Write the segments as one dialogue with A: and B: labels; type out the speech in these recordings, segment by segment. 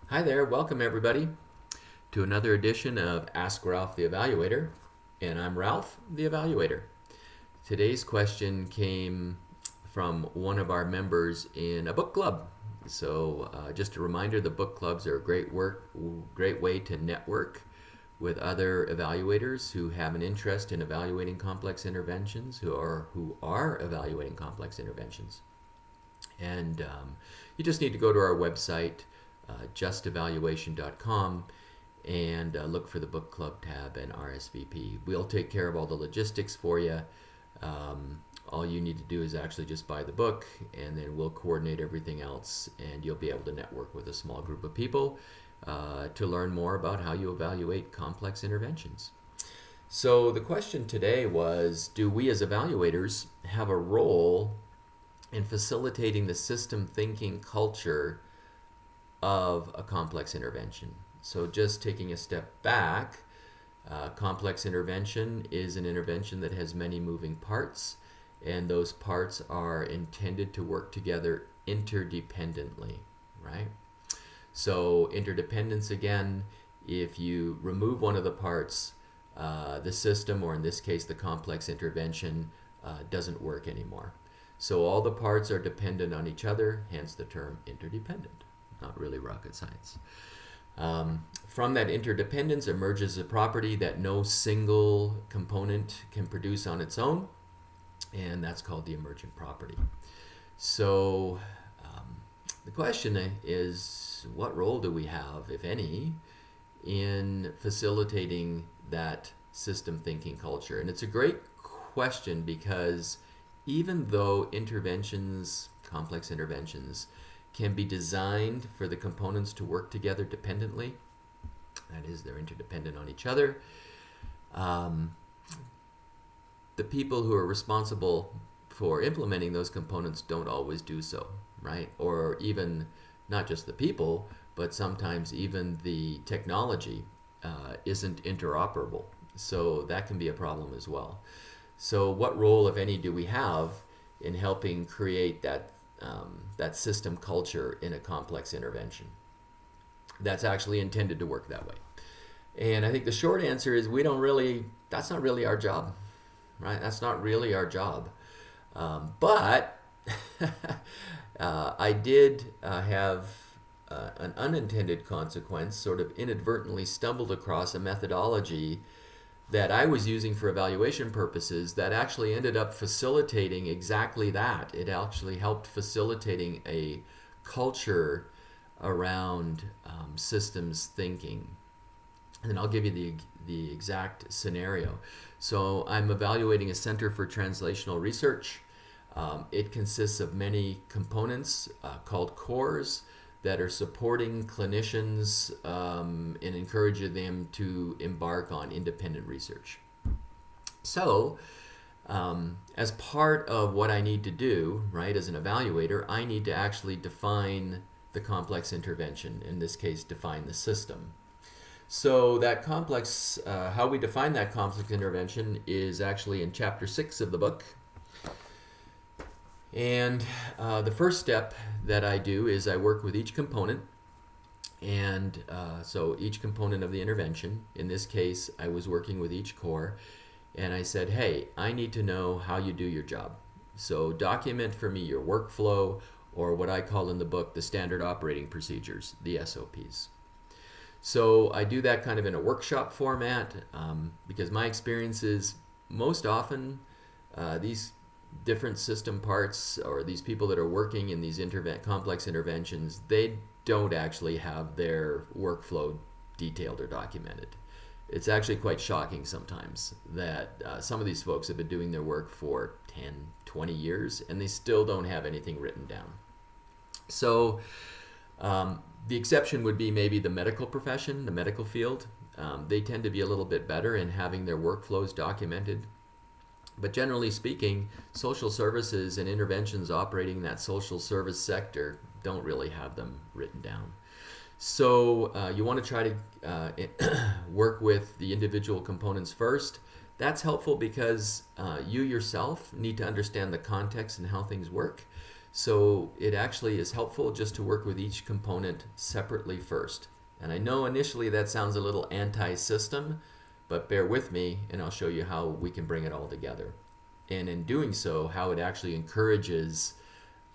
A: Hi there, welcome everybody to another edition of Ask Ralph the Evaluator, and I'm Ralph the Evaluator. Today's question came from one of our members in a book club. So just a reminder, the book clubs are a great way to network with other evaluators who have an interest in evaluating complex interventions, who are evaluating complex interventions. And you just need to go to our website, justevaluation.com, and look for the book club tab and RSVP. We'll take care of all the logistics for you. All you need to do is actually just buy the book, and then we'll coordinate everything else, and you'll be able to network with a small group of people to learn more about how you evaluate complex interventions. So the question today was, do we as evaluators have a role in facilitating the system thinking culture of a complex intervention? So just taking a step back, complex intervention is an intervention that has many moving parts, and those parts are intended to work together interdependently, right? So interdependence, again, if you remove one of the parts, the system, or in this case the complex intervention, doesn't work anymore. So all the parts are dependent on each other, hence the term interdependent. Not really rocket science. From that interdependence emerges a property that no single component can produce on its own, and that's called the emergent property. So the question is, what role do we have, if any, in facilitating that system thinking culture? And it's a great question because even though complex interventions, can be designed for the components to work together dependently, that is, they're interdependent on each other, the people who are responsible for implementing those components don't always do so, right? Or even not just the people, but sometimes even the technology isn't interoperable. So that can be a problem as well. So what role, if any, do we have in helping create that system culture in a complex intervention that's actually intended to work that way? And I think the short answer is that's not really our job, right? That's not really our job. But I did have an unintended consequence, sort of inadvertently stumbled across a methodology that I was using for evaluation purposes that actually ended up facilitating exactly that. It actually helped facilitating a culture around systems thinking. And I'll give you the exact scenario. So I'm evaluating a Center for Translational Research. It consists of many components called cores that are supporting clinicians and encouraging them to embark on independent research. So, as part of what I need to do, right, as an evaluator, I need to actually define the complex intervention, in this case, define the system. So that complex, how we define that complex intervention is actually in chapter 6 of the book. And the first step that I do is I work with each component. And so each component of the intervention, in this case, I was working with each core. And I said, hey, I need to know how you do your job. So document for me your workflow, or what I call in the book the standard operating procedures, the SOPs. So I do that kind of in a workshop format because my experience is most often these different system parts, or these people that are working in these complex interventions, they don't actually have their workflow detailed or documented. It's actually quite shocking sometimes that some of these folks have been doing their work for 10, 20 years and they still don't have anything written down. So the exception would be maybe the medical profession, the medical field. They tend to be a little bit better in having their workflows documented. But generally speaking, social services and interventions operating in that social service sector don't really have them written down. So you want to try to work with the individual components first. That's helpful because you yourself need to understand the context and how things work. So it actually is helpful just to work with each component separately first. And I know initially that sounds a little anti-system, but bear with me and I'll show you how we can bring it all together. And in doing so, how it actually encourages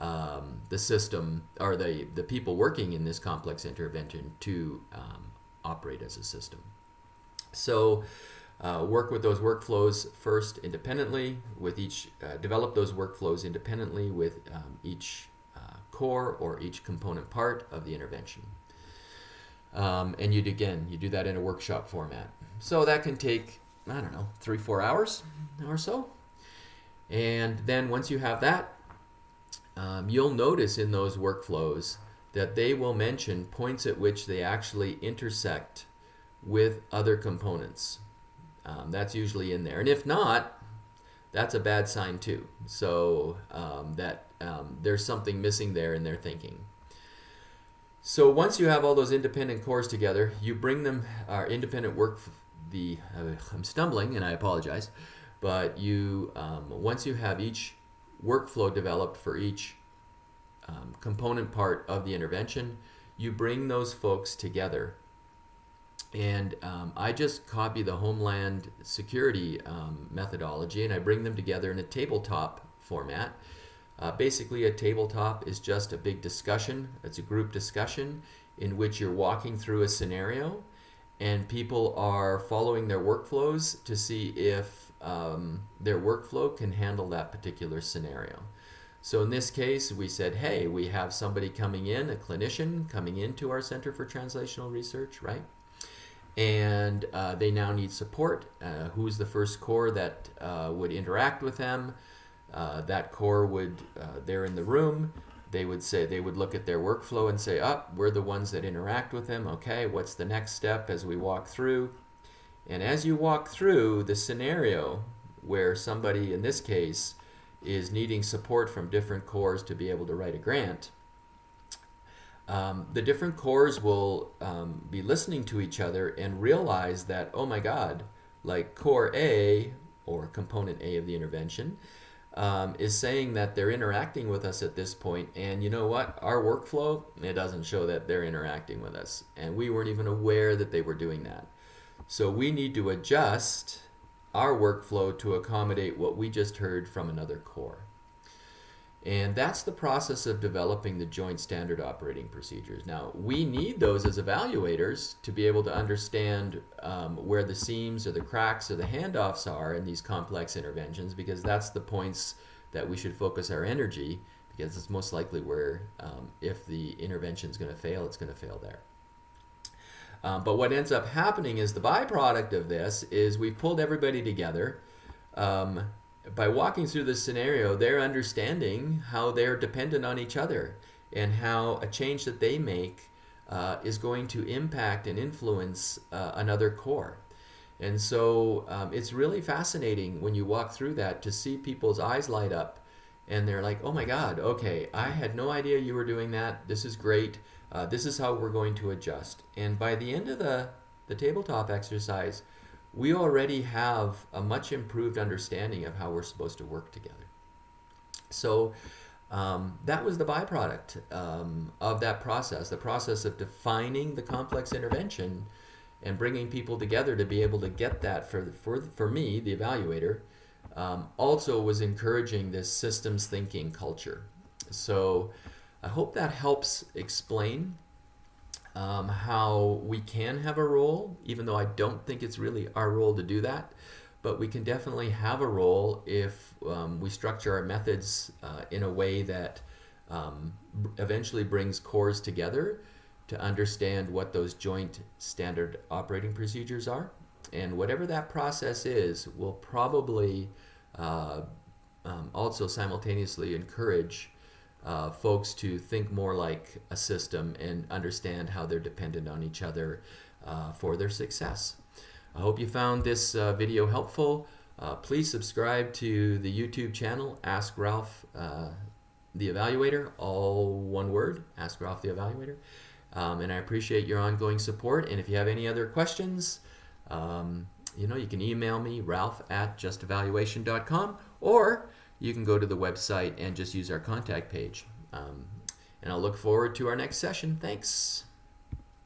A: the system, or the people working in this complex intervention, to operate as a system. So work with those workflows first independently with each, develop those workflows independently with each core or each component part of the intervention. And you do that in a workshop format. So that can take, I don't know, 3-4 hours or so. And then once you have that, you'll notice in those workflows that they will mention points at which they actually intersect with other components. That's usually in there. And if not, that's a bad sign too. So that there's something missing there in their thinking. So once you have all those independent cores together, you bring them, our independent work, I'm stumbling and I apologize, but you, once you have each workflow developed for each component part of the intervention, you bring those folks together. And I just copy the Homeland Security methodology and I bring them together in a tabletop format. Basically, a tabletop is just a big discussion. It's a group discussion in which you're walking through a scenario and people are following their workflows to see if their workflow can handle that particular scenario. So in this case, we said, hey, we have somebody coming in, a clinician coming into our Center for Translational Research, right? And they now need support. Who's the first core that would interact with them? That core would, they're in the room, they would look at their workflow and say, we're the ones that interact with them. Okay, what's the next step as we walk through? And as you walk through the scenario where somebody, in this case, is needing support from different cores to be able to write a grant, the different cores will be listening to each other and realize that, oh my God, like core A, or component A of the intervention, is saying that they're interacting with us at this point, and you know what? Our workflow, it doesn't show that they're interacting with us, and we weren't even aware that they were doing that. So we need to adjust our workflow to accommodate what we just heard from another core. And that's the process of developing the joint standard operating procedures. Now, we need those as evaluators to be able to understand where the seams or the cracks or the handoffs are in these complex interventions, because that's the points that we should focus our energy, because it's most likely where, if the intervention is going to fail, it's going to fail there. But what ends up happening is the byproduct of this is we've pulled everybody together. By walking through this scenario, they're understanding how they're dependent on each other and how a change that they make is going to impact and influence another core. And so it's really fascinating when you walk through that to see people's eyes light up and they're like, oh my God, okay, I had no idea you were doing that. This is great. This is how we're going to adjust. And by the end of the tabletop exercise, we already have a much improved understanding of how we're supposed to work together. So that was the byproduct of that process, the process of defining the complex intervention and bringing people together to be able to get that for me, the evaluator, also was encouraging this systems thinking culture. So I hope that helps explain how we can have a role, even though I don't think it's really our role to do that. But we can definitely have a role if we structure our methods in a way that eventually brings cores together to understand what those joint standard operating procedures are. And whatever that process is will probably also simultaneously encourage folks to think more like a system and understand how they're dependent on each other for their success. I hope you found this video helpful. Please subscribe to the YouTube channel, Ask Ralph the Evaluator, all one word, Ask Ralph the Evaluator. And I appreciate your ongoing support. And if you have any other questions, you can email me, ralph@justevaluation.com, or you can go to the website and just use our contact page. And I'll look forward to our next session. Thanks.